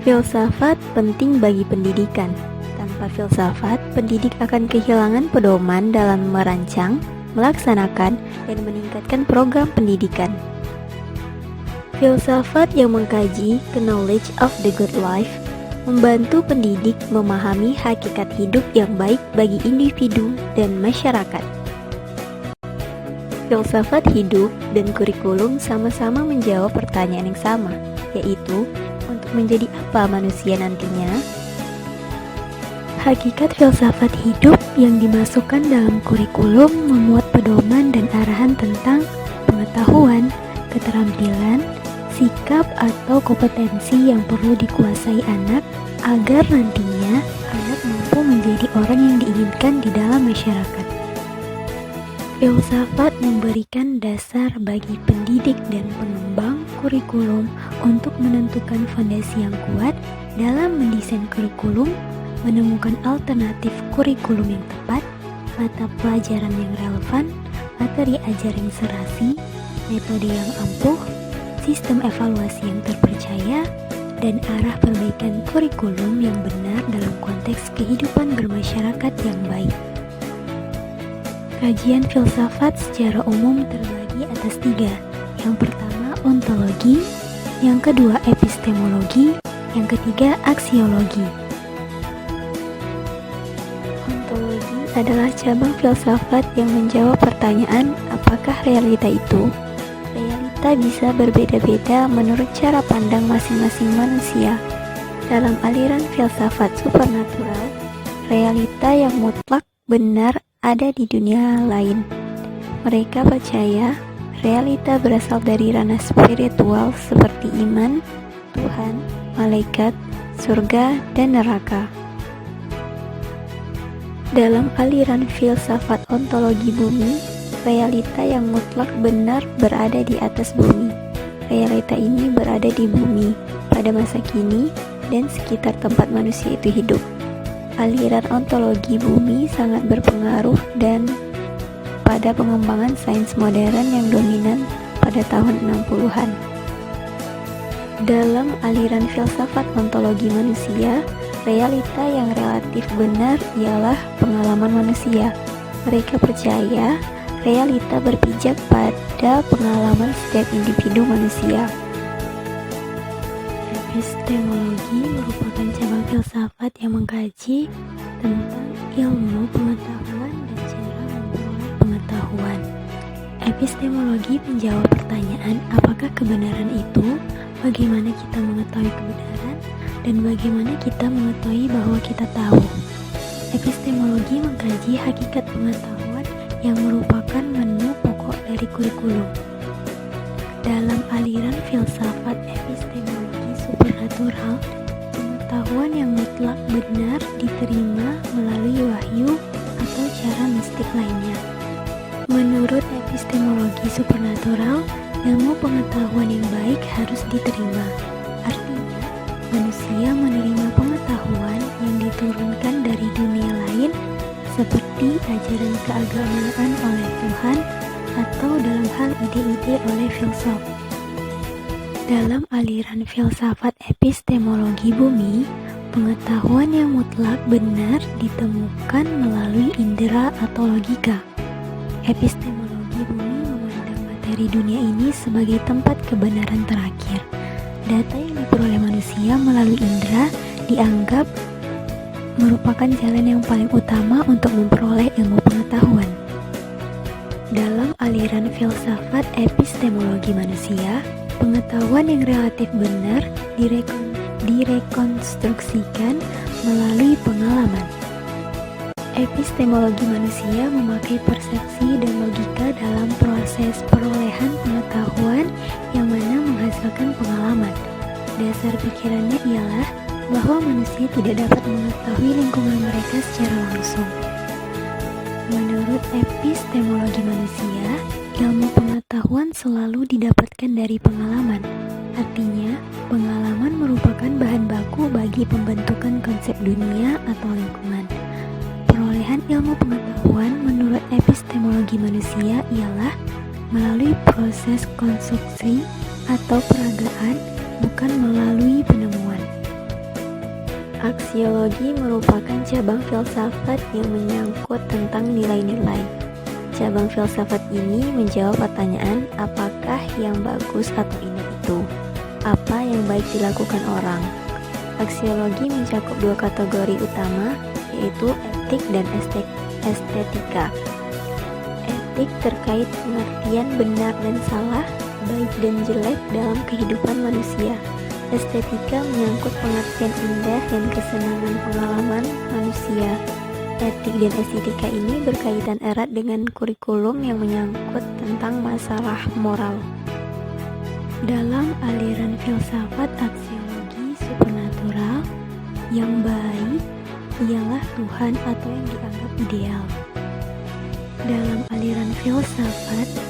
Filsafat penting bagi pendidikan. Tanpa filsafat, pendidik akan kehilangan pedoman dalam merancang, melaksanakan, dan meningkatkan program pendidikan. Filsafat yang mengkaji knowledge of the good life membantu pendidik memahami hakikat hidup yang baik bagi individu dan masyarakat. Filsafat hidup dan kurikulum sama-sama menjawab pertanyaan yang sama, yaitu untuk menjadi apa manusia nantinya? Hakikat filsafat hidup yang dimasukkan dalam kurikulum memuat pedoman dan arahan tentang pengetahuan, keterampilan, sikap atau kompetensi yang perlu dikuasai anak agar nantinya anak mampu menjadi orang yang diinginkan di dalam masyarakat. Filsafat memberikan dasar bagi pendidik dan pengembang kurikulum untuk menentukan fondasi yang kuat dalam mendesain kurikulum, menemukan alternatif kurikulum yang tepat, mata pelajaran yang relevan, materi ajar yang serasi, metode yang ampuh, sistem evaluasi yang terpercaya, dan arah perbaikan kurikulum yang benar dalam konteks kehidupan bermasyarakat yang baik. Kajian filsafat secara umum terbagi atas 3. Yang pertama, ontologi. Yang kedua, epistemologi. Yang ketiga, aksiologi. Ontologi adalah cabang filsafat yang menjawab pertanyaan apakah realita itu. Realita bisa berbeda-beda menurut cara pandang masing-masing manusia. Dalam aliran filsafat supernatural, realita yang mutlak benar ada di dunia lain. Mereka percaya realita berasal dari ranah spiritual seperti iman, Tuhan, malaikat, surga, dan neraka. Dalam aliran filsafat ontologi bumi, realita yang mutlak benar berada di atas bumi. Realita ini berada di bumi pada masa kini dan sekitar tempat manusia itu hidup. Aliran ontologi bumi sangat berpengaruh dan pada pengembangan sains modern yang dominan pada tahun 60-an. Dalam aliran filsafat ontologi manusia, realita yang relatif benar ialah pengalaman manusia. Mereka percaya realita berpijak pada pengalaman setiap individu manusia. Epistemologi merupakan cabang filsafat yang mengkaji tentang ilmu pengetahuan dan cara memperoleh pengetahuan. Epistemologi menjawab pertanyaan apakah kebenaran itu, bagaimana kita mengetahui kebenaran, dan bagaimana kita mengetahui bahwa kita tahu. Epistemologi mengkaji hakikat pengetahuan yang merupakan menu pokok dari kurikulum. Dalam aliran filsafat epistemologi supernatural, pengetahuan yang mutlak benar diterima melalui wahyu atau cara mistik lainnya. Menurut epistemologi supernatural, ilmu pengetahuan yang baik harus diterima. Artinya, manusia menerima pengetahuan yang diturunkan dari dunia lain seperti ajaran keagamaan oleh Tuhan atau dalam hal ide-ide oleh filsuf. Dalam aliran filsafat epistemologi bumi, pengetahuan yang mutlak benar ditemukan melalui indera atau logika. Epistemologi bumi memandang materi dunia ini sebagai tempat kebenaran terakhir. Data yang diperoleh manusia melalui indera dianggap merupakan jalan yang paling utama untuk memperoleh ilmu pengetahuan. Dalam aliran filsafat epistemologi manusia, pengetahuan yang relatif benar direkonstruksikan melalui pengalaman. Epistemologi manusia memakai persepsi dan logika dalam proses perolehan pengetahuan yang mana menghasilkan pengalaman. Dasar pikirannya ialah bahwa manusia tidak dapat mengetahui lingkungan mereka secara langsung. Menurut epistemologi manusia, ilmu pengetahuan selalu didapatkan dari pengalaman. Artinya, pengalaman merupakan bahan baku bagi pembentukan konsep dunia atau lingkungan. Perolehan ilmu pengetahuan menurut epistemologi manusia ialah melalui proses konstruksi atau peragaan, bukan melalui penemuan. Aksiologi merupakan cabang filsafat yang menyangkut tentang nilai-nilai. Cabang filsafat ini menjawab pertanyaan apakah yang bagus atau indah itu, apa yang baik dilakukan orang. Aksiologi mencakup dua kategori utama, yaitu etik dan estetika. Etik terkait pengertian benar dan salah, baik dan jelek dalam kehidupan manusia. Estetika menyangkut pengertian indah dan kesenangan pengalaman manusia. Etik dan estetika ini berkaitan erat dengan kurikulum yang menyangkut tentang masalah moral. Dalam aliran filsafat aksiologi supernatural, yang baik ialah Tuhan atau yang dianggap ideal. Dalam aliran filsafat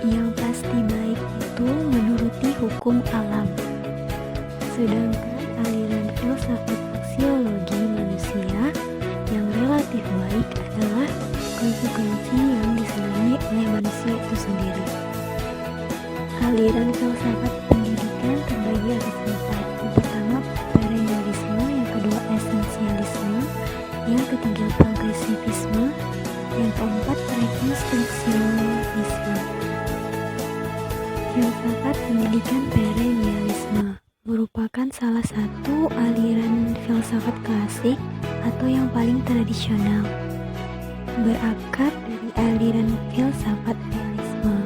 yang pasti baik itu menuruti hukum alam. Sedangkan aliran filsafat aksiologi manusia yang relatif baik adalah konsekuensi yang disenangi oleh manusia itu sendiri. Aliran filsafat pendidikan terbagi atas empat. Yang pertama perennialisme, yang kedua esensialisme, yang ketiga progresivisme, yang keempat rekonstruksionisme. Filsafat pendidikan perennialisme merupakan salah satu aliran filsafat klasik atau yang paling tradisional, berakar dari aliran filsafat realisme.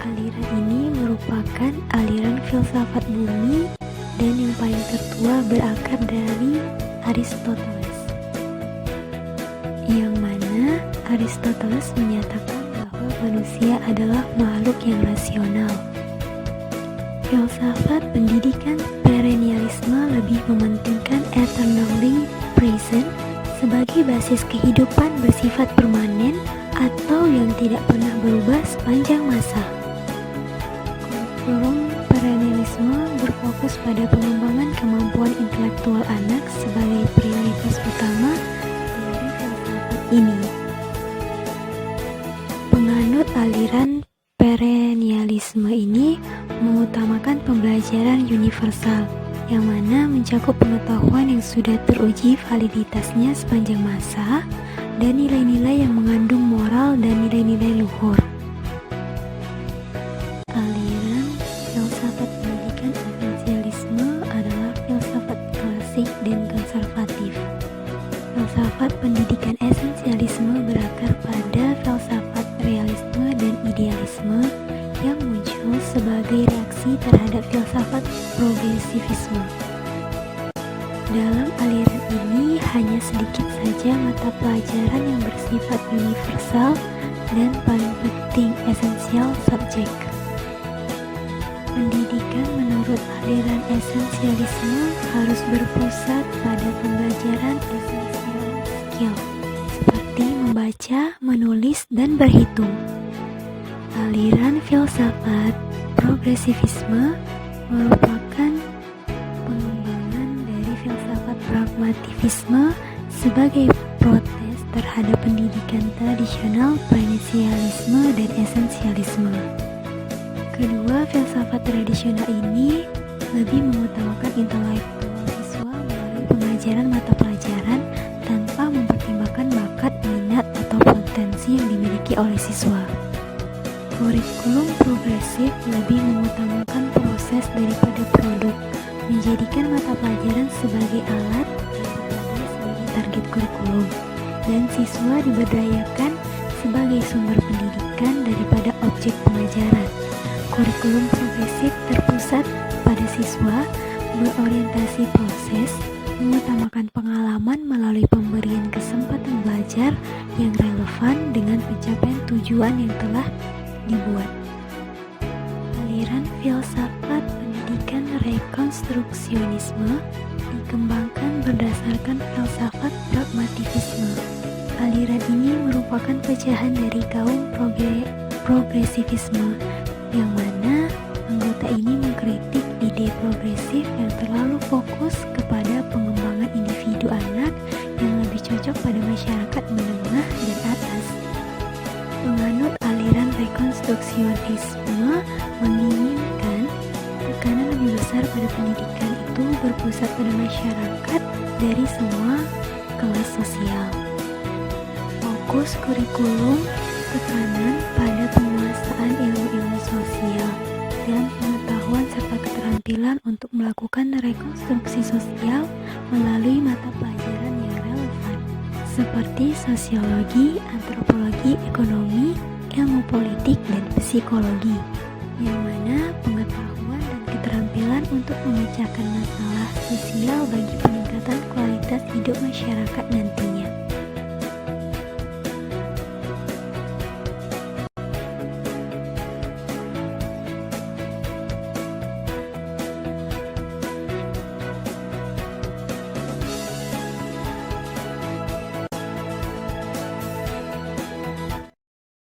Aliran ini merupakan aliran filsafat bumi dan yang paling tertua berakar dari Aristoteles, yang mana Aristoteles menyatakan manusia adalah makhluk yang rasional. Filsafat pendidikan perennialisme lebih mementingkan eternally present sebagai basis kehidupan bersifat permanen atau yang tidak pernah berubah sepanjang masa. Kurikulum perennialisme berfokus pada pengembangan kemampuan intelektual anak sebagai prioritas utama dari filsafat ini. Penganut aliran perennialisme ini mengutamakan pembelajaran universal, yang mana mencakup pengetahuan yang sudah teruji validitasnya sepanjang masa, dan nilai-nilai yang mengandung moral dan nilai-nilai luhur. Aliran filsafat pendidikan esensialisme adalah filsafat klasik dan konservatif. Filsafat pendidikan esensialisme berakar pada filsafat realisme dan idealisme yang muncul sebagai reaksi terhadap filsafat progresivisme. Dalam aliran ini hanya sedikit saja mata pelajaran yang bersifat universal dan paling penting esensial subjek. Pendidikan menurut aliran esensialisme harus berpusat pada pembelajaran esensial skill seperti membaca, menulis, dan berhitung. Aliran filsafat progresivisme merupakan pengembangan dari filsafat pragmatisme sebagai protes terhadap pendidikan tradisional perennialisme dan esensialisme. Kedua filsafat tradisional ini lebih mengutamakan intelektual siswa melalui pengajaran mata pelajaran tanpa mempertimbangkan bakat, minat, atau potensi yang dimiliki oleh siswa. Kurikulum progresif lebih mengutamakan proses daripada produk, menjadikan mata pelajaran sebagai alat daripada sebagai target kurikulum, dan siswa diberdayakan sebagai sumber pendidikan daripada objek pengajaran. Kurikulum progresif terpusat pada siswa, berorientasi proses, mengutamakan pengalaman melalui pemberian kesempatan belajar yang relevan dengan pencapaian tujuan yang telah dibuat. Aliran filsafat pendidikan rekonstruksionisme dikembangkan berdasarkan filsafat pragmatisme. Aliran ini merupakan pecahan dari kaum progresivisme, yang mana anggota ini mengkritik ide progresif yang terlalu fokus kepada pengembangan individu anak yang lebih cocok pada masyarakat menengah dan atas. Penganut aliran rekonstruksionisme menginginkan tekanan lebih besar pada pendidikan itu berpusat pada masyarakat dari semua kelas sosial. Fokus kurikulum tekanan pada penguasaan ilmu-ilmu sosial dan pengetahuan serta keterampilan untuk melakukan rekonstruksi sosial melalui mata pelajaran yang relevan seperti sosiologi, antropologi, ekonomi, ilmu politik, dan psikologi, yang mana pengetahuan dan keterampilan untuk memecahkan masalah sosial bagi peningkatan kualitas hidup masyarakat nanti